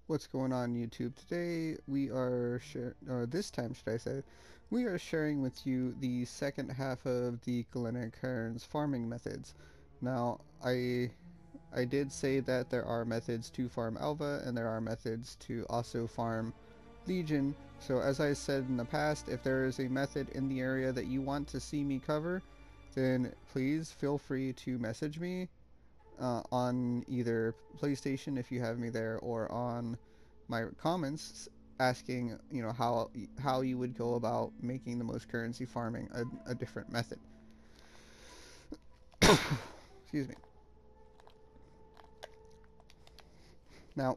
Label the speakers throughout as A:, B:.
A: What's going on YouTube? Today we are this time should I say, we are sharing with you the second half of the Glennach Cairns farming methods. Now, I did say that there are methods to farm Alva and there are methods to also farm Legion. So as I said in the past, if there is a method in the area that you want to see me cover, then please feel free to message me on either PlayStation if you have me there, or on my comments asking how you would go about making the most currency farming a different method. Excuse me. Now,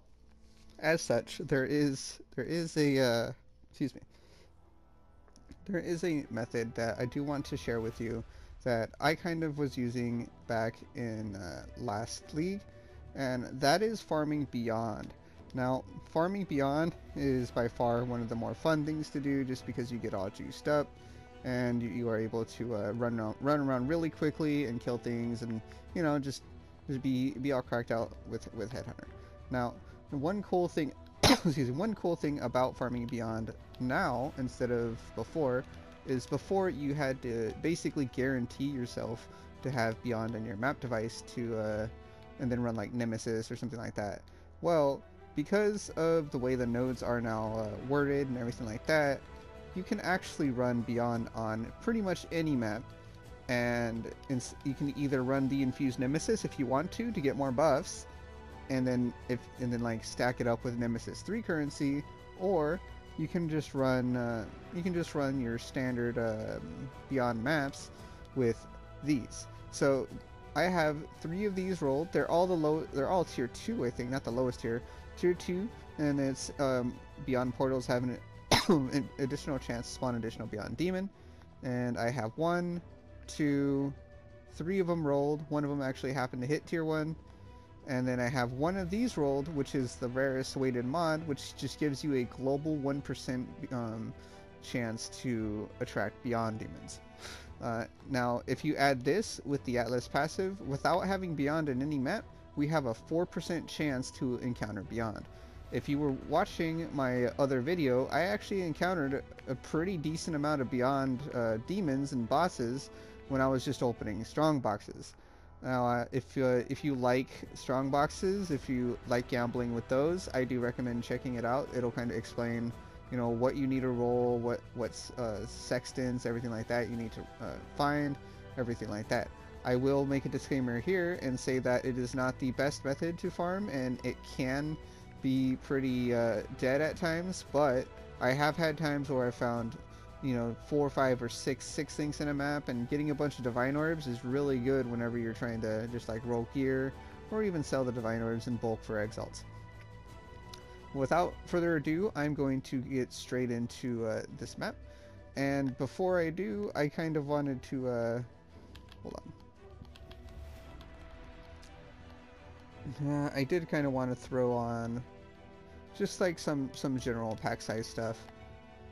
A: as such, there is a excuse me. There is a method that I do want to share with you that I kind of was using back in last league, and that is farming beyond. Now, farming beyond is by far one of the more fun things to do, just because you get all juiced up and you are able to run around really quickly and kill things, and just be all cracked out with Headhunter. Now, one cool thing, excuse me, one cool thing about farming beyond now instead of before is before you had to basically guarantee yourself to have beyond on your map device to and then run like Nemesis or something like that. Well, because of the way the nodes are now worded and everything like that, you can actually run beyond on pretty much any map, and you can either run the infused Nemesis if you want to get more buffs, and then like stack it up with Nemesis 3 currency, or you can just run your standard Beyond maps with these. So I have 3 of these rolled. They're all tier 2, I think, not the lowest tier, tier 2, and it's Beyond portals have an additional chance to spawn additional Beyond demon, and I have 1, 2, 3 of them rolled. One of them actually happened to hit tier 1. And then I have 1 of these rolled, which is the rarest weighted mod, which just gives you a global 1% chance to attract Beyond demons. Now, if you add this with the Atlas passive, without having Beyond in any map, we have a 4% chance to encounter Beyond. If you were watching my other video, I actually encountered a pretty decent amount of Beyond demons and bosses when I was just opening strong boxes. Now, if you like strong boxes, if you like gambling with those, I do recommend checking it out. It'll kind of explain, what you need to roll, what's sextants, everything like that you need to find, everything like that. I will make a disclaimer here and say that it is not the best method to farm, and it can be pretty dead at times, but I have had times where I found 4, 5, or 6 things in a map, and getting a bunch of divine orbs is really good whenever you're trying to just like roll gear or even sell the divine orbs in bulk for exiles. Without further ado, I'm going to get straight into this map, and before I do, I kind of wanted to hold on. I did kind of want to throw on just like some general pack size stuff.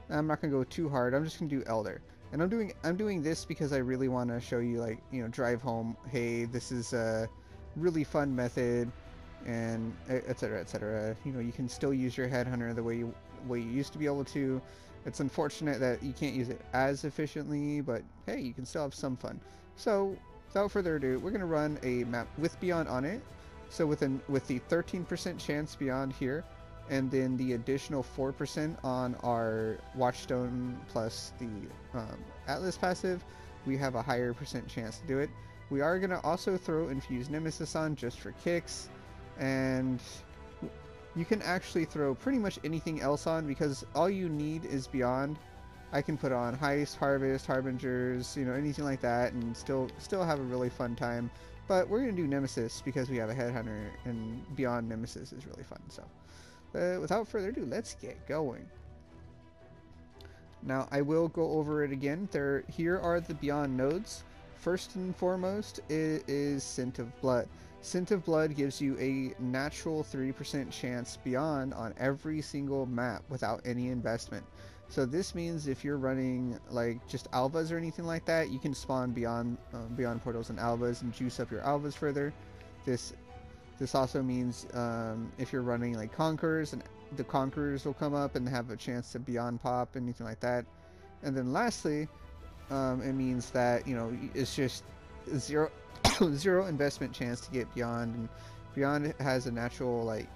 A: I'm not gonna go too hard. I'm just gonna do Elder, and I'm doing this because I really want to show you, like, drive home, hey, this is a really fun method, and etc etc. You can still use your headhunter the way you used to be able to. It's unfortunate that you can't use it as efficiently, but hey, you can still have some fun. So without further ado, we're gonna run a map with Beyond on it. So with the 13% chance Beyond here, and then the additional 4% on our Watchstone plus the Atlas passive, we have a higher percent chance to do it. We are going to also throw Infused Nemesis on just for kicks, and you can actually throw pretty much anything else on because all you need is Beyond. I can put on Heist, Harvest, Harbingers, anything like that, and still have a really fun time. But we're going to do Nemesis because we have a Headhunter, and Beyond Nemesis is really fun, so without further ado, let's get going. Now, I will go over it again. Here are the Beyond nodes. First and foremost, it is Scent of Blood. Scent of Blood gives you a natural 3% chance Beyond on every single map without any investment. So this means if you're running like just Alvas or anything like that, you can spawn Beyond portals and Alvas and juice up your Alvas further. This This also means if you're running like Conquerors, and the Conquerors will come up and have a chance to Beyond pop, anything like that. And then lastly, it means that, you know, it's just zero zero investment chance to get Beyond, and Beyond has a natural like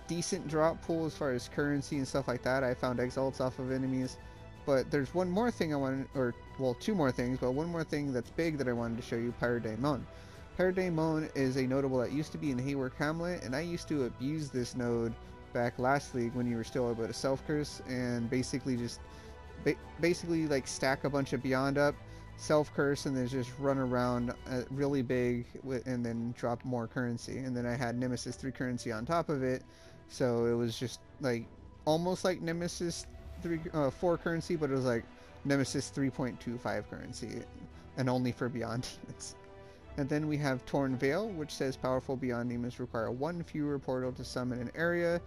A: decent drop pool as far as currency and stuff like that. I found exalts off of enemies. But there's one more thing I wanted, or well, two more things, but one more thing that's big that I wanted to show you, Pirate Daemon. Pirate Daemon is a notable that used to be in Haywork Hamlet, and I used to abuse this node back last league when you were still able to self-curse, and basically just, basically like stack a bunch of Beyond up, self-curse, and then just run around really big, and then drop more currency. And then I had Nemesis 3 currency on top of it, so it was just like, almost like Nemesis 4 currency, but it was like Nemesis 3.25 currency, and only for Beyond Demons. And then we have Torn Veil, which says powerful Beyond Demons require one fewer portal to summon an area,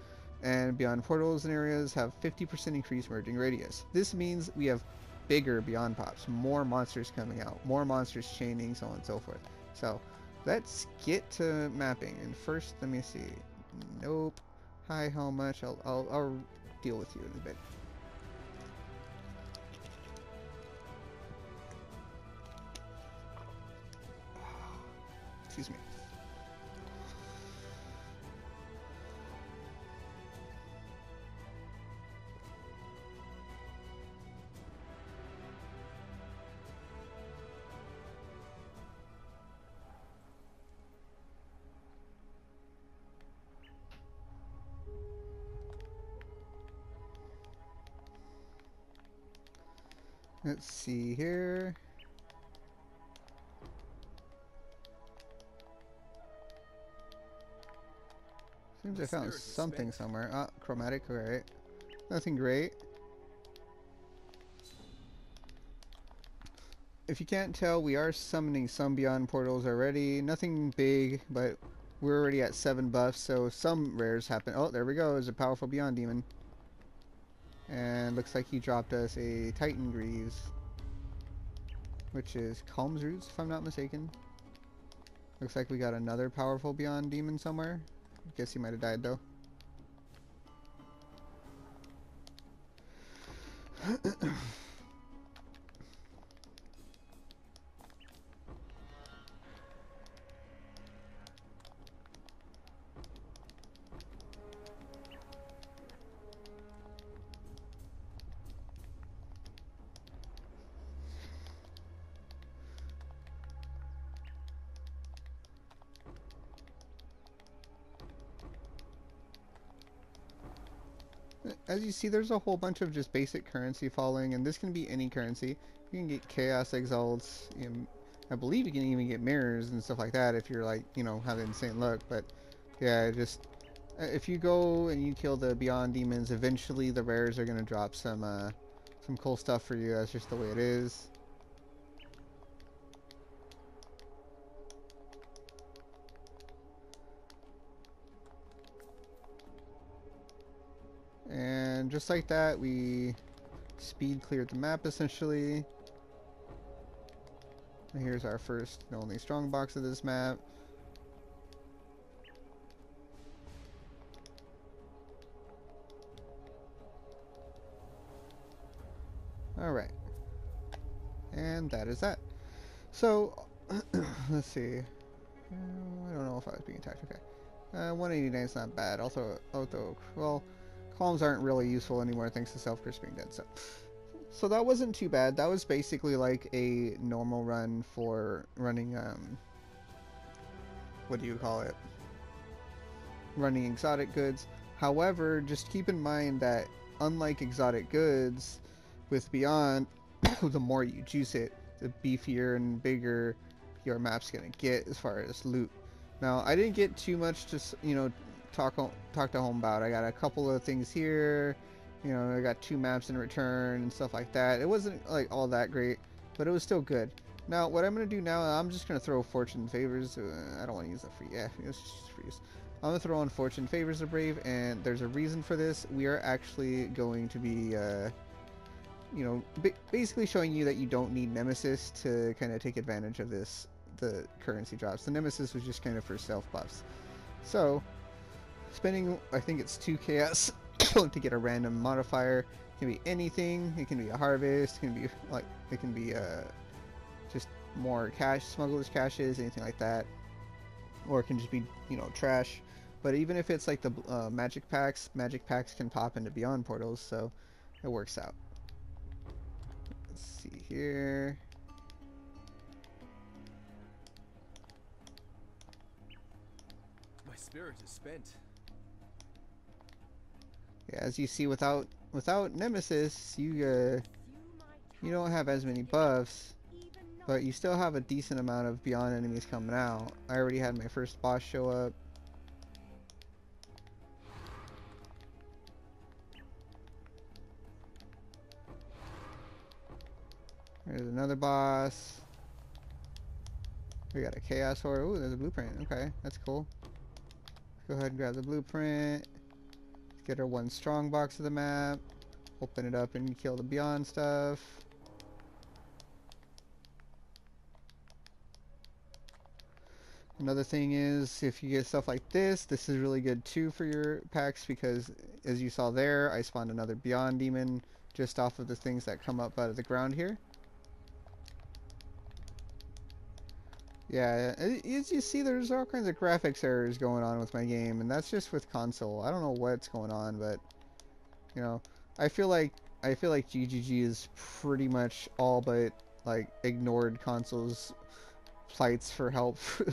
A: and Beyond portals and areas have 50% increased merging radius. This means we have bigger Beyond pops, more monsters coming out, more monsters chaining, so on and so forth. So let's get to mapping. And first, let me see. Nope. Hi, how much? I'll deal with you in a bit. Excuse me. Let's see here. Seems I found something somewhere. Ah, chromatic, alright. Nothing great. If you can't tell, we are summoning some Beyond portals already. Nothing big, but we're already at 7 buffs, so some rares happen. Oh, there we go. There's a powerful Beyond Demon. And looks like he dropped us a Titan Greaves, which is Calm's Roots, if I'm not mistaken. Looks like we got another powerful Beyond Demon somewhere. Guess he might have died though. As you see, there's a whole bunch of just basic currency falling, and this can be any currency. You can get Chaos Exalts, you know, I believe you can even get mirrors and stuff like that if you're like, you know, have insane luck. But yeah, just if you go and you kill the Beyond Demons, eventually the rares are gonna drop some cool stuff for you. That's just the way it is. And just like that, we speed cleared the map essentially. And here's our first and only strong box of this map. Alright. And that is that. So, let's see. I don't know if I was being attacked. Okay. 189 is not bad. Although, well, columns aren't really useful anymore thanks to self-curse being dead. So that wasn't too bad. That was basically like a normal run for running, what do you call it? Running exotic goods. However, just keep in mind that unlike exotic goods, with Beyond, the more you juice it, the beefier and bigger your map's gonna get as far as loot. Now, I didn't get too much to, you know, talk to home about. I got a couple of things here, you know, I got 2 maps in return and stuff like that. It wasn't like all that great, but it was still good. Now, what I'm gonna do now, I'm just gonna throw Fortune Favors. I don't want to use that for, yeah, it's just for use. I'm gonna throw on Fortune Favors the Brave, and there's a reason for this. We are actually going to be, you know, basically showing you that you don't need Nemesis to kind of take advantage of this, the currency drops. The Nemesis was just kind of for self buffs. So, spending, I think it's 2 chaos to get a random modifier. It can be anything. It can be a harvest. It can be like, it can be just more cash, smugglers caches, anything like that. Or it can just be, you know, trash. But even if it's like the magic packs can pop into beyond portals, so it works out. Let's see here.
B: My spirit is spent.
A: Yeah, as you see, without Nemesis, you don't have as many buffs, but you still have a decent amount of beyond enemies coming out. I already had my first boss show up. There's another boss. We got a chaos horde. Ooh, there's a blueprint. Okay, that's cool. Let's go ahead and grab the blueprint. Get our 1 strong box of the map. Open it up and kill the beyond stuff. Another thing is, if you get stuff like this is really good too for your packs, because as you saw there, I spawned another beyond demon just off of the things that come up out of the ground here. Yeah, as you see, there's all kinds of graphics errors going on with my game, and that's just with console. I don't know what's going on, but you know, I feel like GGG is pretty much all but like ignored console's plights for help for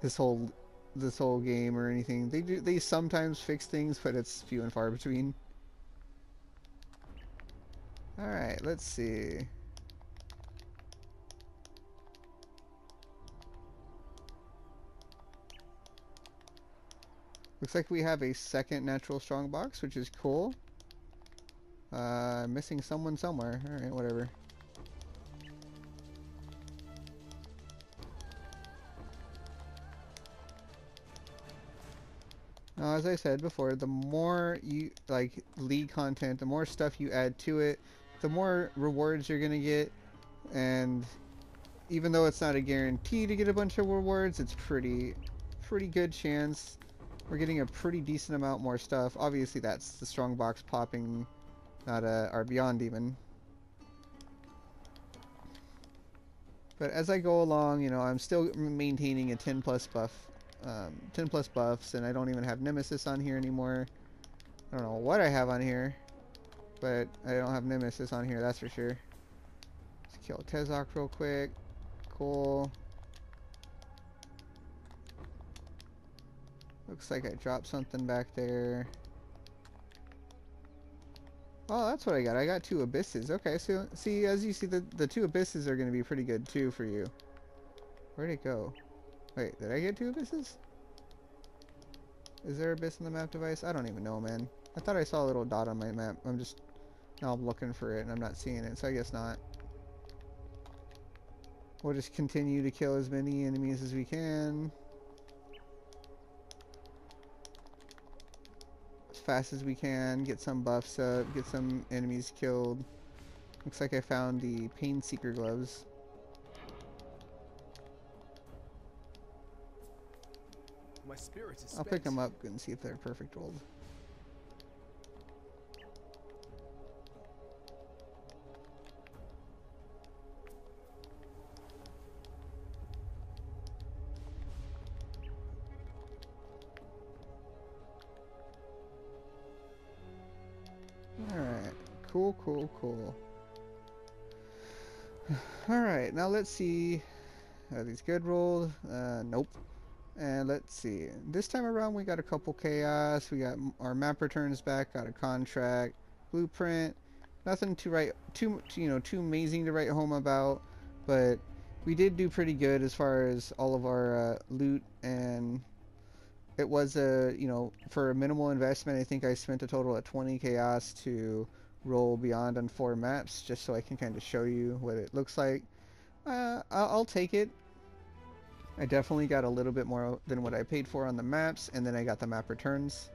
A: this whole game or anything. They sometimes fix things, but it's few and far between. All right, let's see. Looks like we have a second natural strong box, which is cool. Missing someone somewhere. Alright, whatever. Now, as I said before, the more you like League content, the more stuff you add to it, the more rewards you're gonna get. And even though it's not a guarantee to get a bunch of rewards, it's pretty good chance we're getting a pretty decent amount more stuff. Obviously, that's the strong box popping, not our beyond demon. But as I go along, you know, I'm still maintaining a 10 plus buffs, and I don't even have Nemesis on here anymore. I don't know what I have on here, but I don't have Nemesis on here, that's for sure. Let's kill Tezok real quick. Cool. Looks like I dropped something back there. Oh, that's what I got. I got 2 abysses. Okay, so see, as you see, the 2 abysses are going to be pretty good too for you. Where'd it go? Wait, did I get 2 abysses? Is there abyss in the map device? I don't even know, man. I thought I saw a little dot on my map. Now I'm looking for it and I'm not seeing it, so I guess not. We'll just continue to kill as many enemies as we can. As fast as we can, get some buffs up, get some enemies killed. Looks like I found the Pain Seeker gloves.
B: My spirit is
A: I'll pick them up and see if they're perfect rolled. Alright, cool. Alright, now let's see. Are these good rolled? Nope. And let's see. This time around we got a couple chaos. We got our map returns back, got a contract, blueprint. Nothing to write too amazing to write home about, but we did do pretty good as far as all of our loot, and it was for a minimal investment. I think I spent a total of 20 chaos to roll beyond on 4 maps, just so I can kind of show you what it looks like. I'll take it. I definitely got a little bit more than what I paid for on the maps, and then I got the map returns.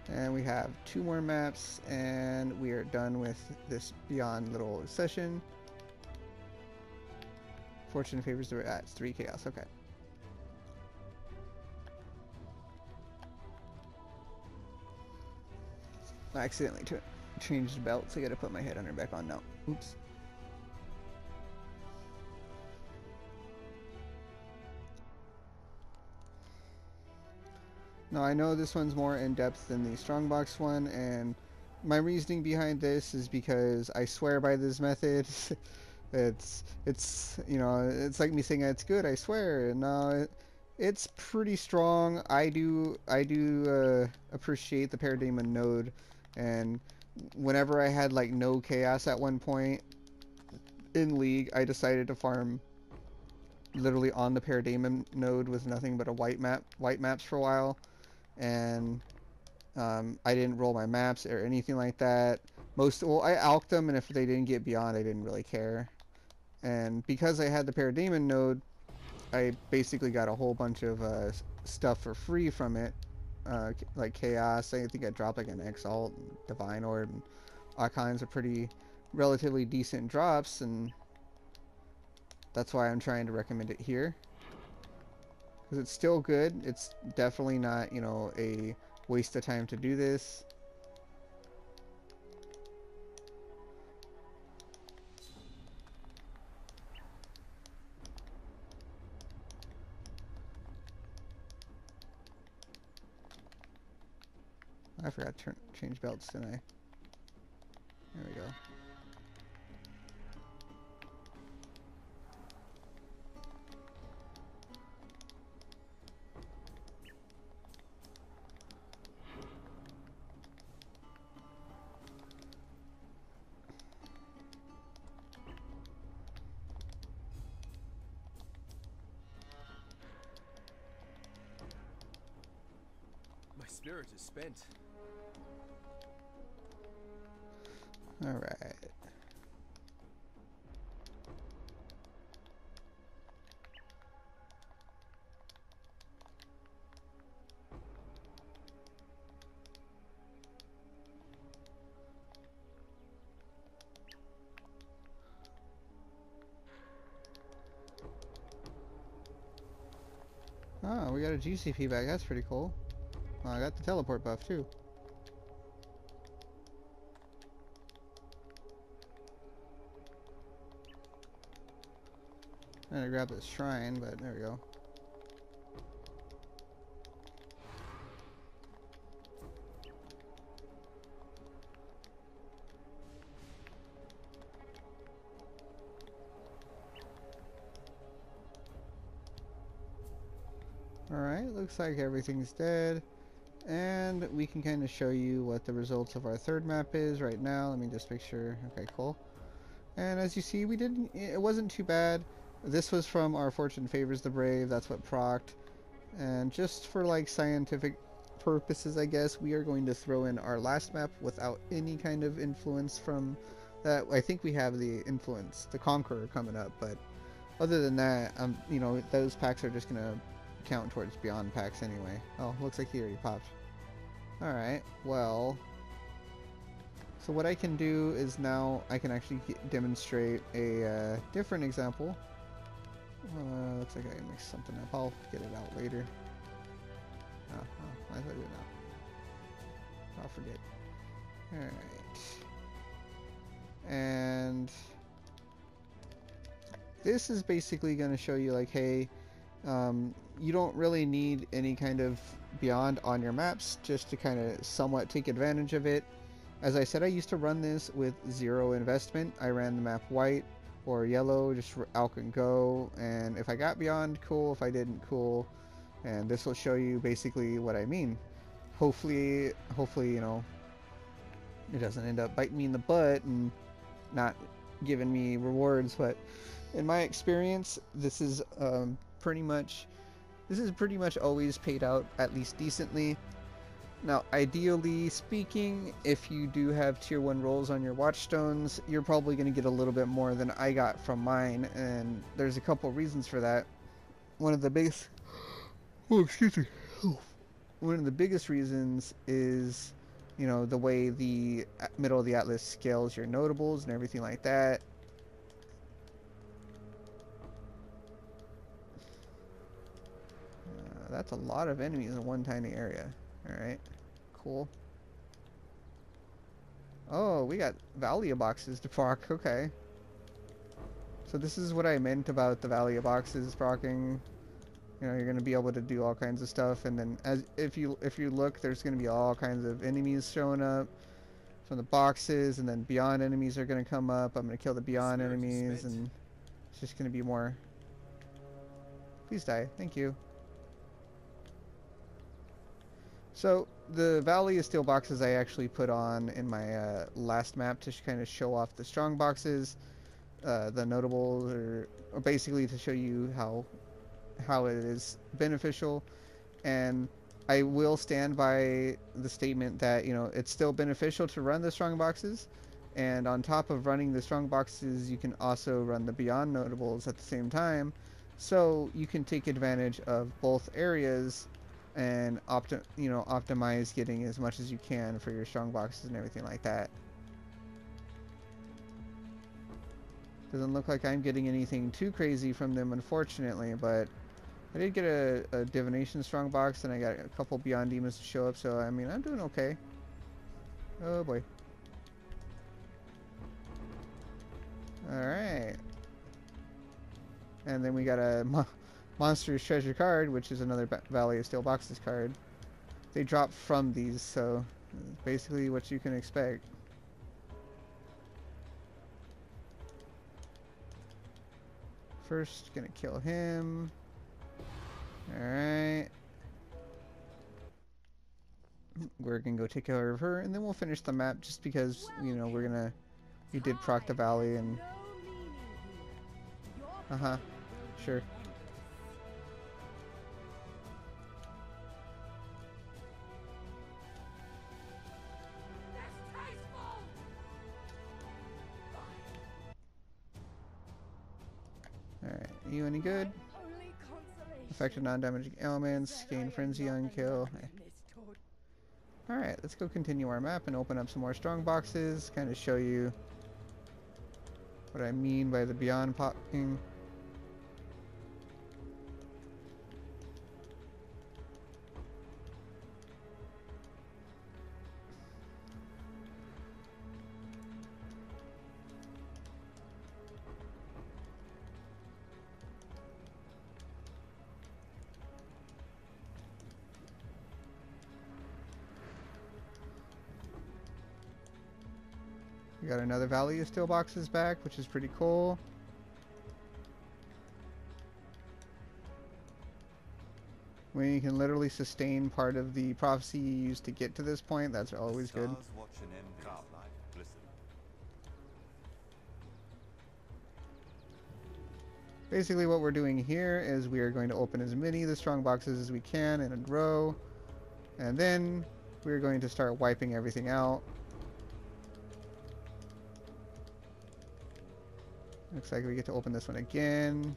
A: And we have 2 more maps, and we are done with this beyond little session. Fortune favors the it's 3 chaos. Okay. I accidentally changed belts. I gotta put my head under back on now. Oops. Now I know this one's more in depth than the strongbox one, and my reasoning behind this is because I swear by this method. it's you know, it's like me saying it's good. I swear. No, it's pretty strong. I do appreciate the Parademon node, and whenever I had like no chaos at one point in League, I decided to farm literally on the Parademon node with nothing but a white maps for a while, and I didn't roll my maps or anything like that. Well, I alked them, and if they didn't get beyond, I didn't really care. And because I had the Parademon node, I basically got a whole bunch of stuff for free from it, like Chaos. I think I dropped like an Exile, and Divine Orb, and all kinds of pretty relatively decent drops, and that's why I'm trying to recommend it here. Because it's still good. It's definitely not, you know, a waste of time to do this. I forgot to change belts, didn't I? There we go.
B: My spirit is spent.
A: All right. Oh, we got a GCP back. That's pretty cool. Oh, I got the teleport buff too. I'm gonna grab this shrine, but there we go. Alright, looks like everything's dead. And we can kind of show you what the results of our third map is right now. Let me just make sure. Okay, cool. And as you see, it wasn't too bad. This was from our Fortune Favors the Brave. That's what procced. And just for like scientific purposes, I guess, we are going to throw in our last map without any kind of influence from that. I think we have the influence, the Conqueror, coming up, but other than that, you know, those packs are just gonna count towards beyond packs anyway. Oh, looks like he already popped. Alright, well, so what I can do is now I can actually demonstrate a different example. Looks like I mixed something up. I'll get it out later. Oh, I thought I do it now. I'll forget. Alright. And this is basically going to show you like, hey, you don't really need any kind of beyond on your maps just to kind of somewhat take advantage of it. As I said, I used to run this with 0 investment. I ran the map white or yellow, just alk and go, and if I got beyond, cool. If I didn't, cool. And this will show you basically what I mean. Hopefully, you know, it doesn't end up biting me in the butt and not giving me rewards, but in my experience, this is pretty much always paid out at least decently. Now, ideally speaking, if you do have tier 1 rolls on your watchstones, you're probably going to get a little bit more than I got from mine, and there's a couple reasons for that. One of the biggest one of the biggest reasons is, you know, the way the middle of the atlas scales your notables and everything like that. That's a lot of enemies in one tiny area. Alright, cool. Oh, we got Valia boxes to proc. Okay. So this is what I meant about the Valia boxes procking. You know, you're going to be able to do all kinds of stuff, and then if you look, there's going to be all kinds of enemies showing up from the boxes, and then beyond enemies are going to come up. I'm going to kill the beyond enemies, and it's just going to be more. Please die. Thank you. So the Valley of Steel boxes I actually put on in my last map to kind of show off the strong boxes, the notables, or basically to show you how it is beneficial. And I will stand by the statement that, you know, it's still beneficial to run the strong boxes, and on top of running the strong boxes you can also run the beyond notables at the same time, so you can take advantage of both areas and optimize getting as much as you can for your strong boxes and everything like that. Doesn't look like I'm getting anything too crazy from them, unfortunately, but I did get a divination strong box, and I got a couple beyond demons to show up, so I mean, I'm doing okay. Oh boy. Alright. And then we got a monster's treasure card, which is another Valley of Steel boxes card. They drop from these, so basically what you can expect. First, gonna kill him. Alright. We're gonna go take care of her, and then we'll finish the map, just because, you know, we did proc the valley, and sure. Alright, you any good? Affected non-damaging elements, gain frenzy on kill. Alright, let's go continue our map and open up some more strong boxes, kind of show you what I mean by the beyond popping. We got another Valley of Steel boxes back, which is pretty cool. When you can literally sustain part of the prophecy you used to get to this point, that's always good. Basically what we're doing here is we are going to open as many of the strong boxes as we can in a row, and then we're going to start wiping everything out. Looks like we get to open this one again.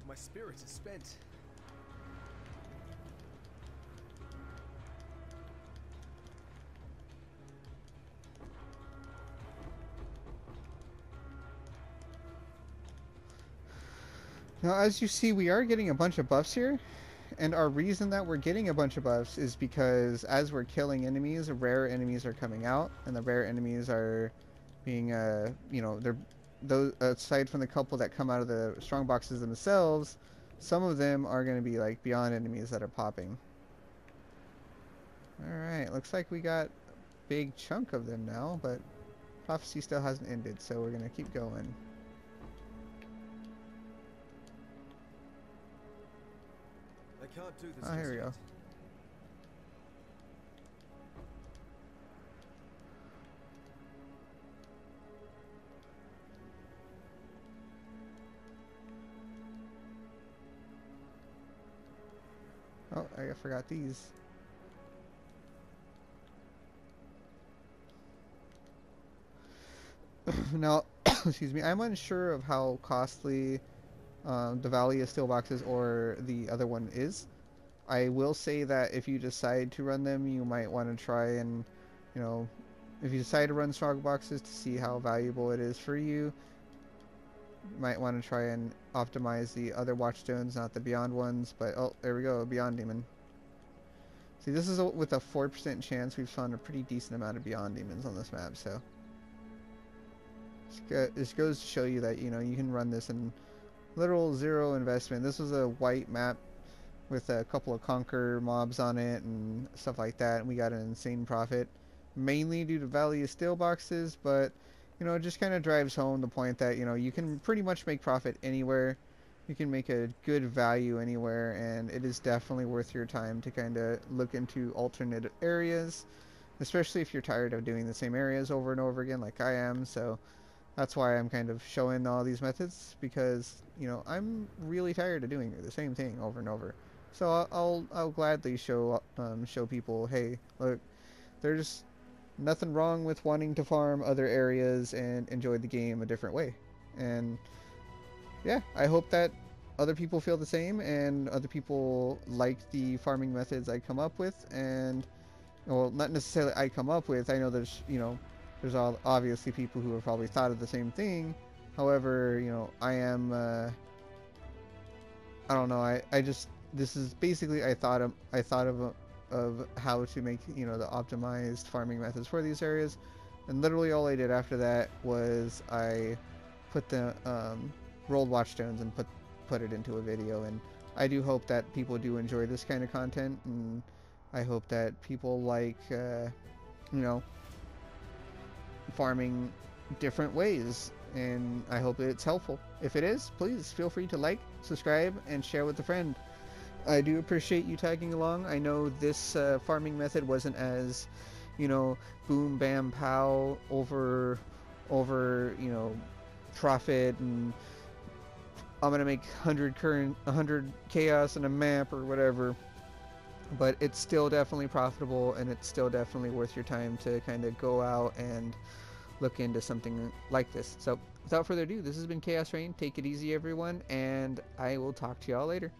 B: My spirit is spent.
A: Now, as you see, we are getting a bunch of buffs here. And our reason that we're getting a bunch of buffs is because as we're killing enemies, rare enemies are coming out, and the rare enemies are being, you know, they're those aside from the couple that come out of the strong boxes themselves, some of them are going to be like beyond enemies that are popping. All right, looks like we got a big chunk of them now, but prophecy still hasn't ended, so we're going to keep going.
B: I can't do this.
A: Oh, here we go. Oh, I forgot these. Now, excuse me, I'm unsure of how costly the Valley of Steel boxes or the other one is. I will say that if you decide to run them, you might want to try and, you know, if you decide to run strong boxes to see how valuable it is for you, You might want to try and optimize the other watchstones, not the beyond ones. But oh, there we go, a beyond demon. See, this is with a 4% chance. We've found a pretty decent amount of beyond demons on this map, so this goes to show you that you can run this in literal zero investment. This was a white map with a couple of conquer mobs on it and stuff like that, and we got an insane profit, mainly due to Valley of Steel boxes, but it just kind of drives home the point that you can pretty much make profit anywhere. You can make a good value anywhere, and it is definitely worth your time to kind of look into alternate areas, especially if you're tired of doing the same areas over and over again like I am. So that's why I'm kind of showing all these methods, because I'm really tired of doing the same thing over and over. So I'll gladly show people, hey, look, there's nothing wrong with wanting to farm other areas and enjoy the game a different way. And yeah, I hope that other people feel the same and other people like the farming methods I come up with. And well, not necessarily I come up with. I know there's obviously people who have probably thought of the same thing. However, I am I don't know. I just this is basically I thought of how to make the optimized farming methods for these areas, and literally all I did after that was I put the rolled watchstones and put it into a video. And I do hope that people do enjoy this kind of content, and I hope that people like farming different ways, and I hope it's helpful. If it is, please feel free to like, subscribe, and share with a friend. I do appreciate you tagging along. I know this farming method wasn't as, boom, bam, pow, over, profit, and I'm gonna make 100 chaos in a map or whatever. But it's still definitely profitable, and it's still definitely worth your time to kind of go out and look into something like this. So without further ado, this has been Chaos-Reighn. Take it easy, everyone, and I will talk to y'all later.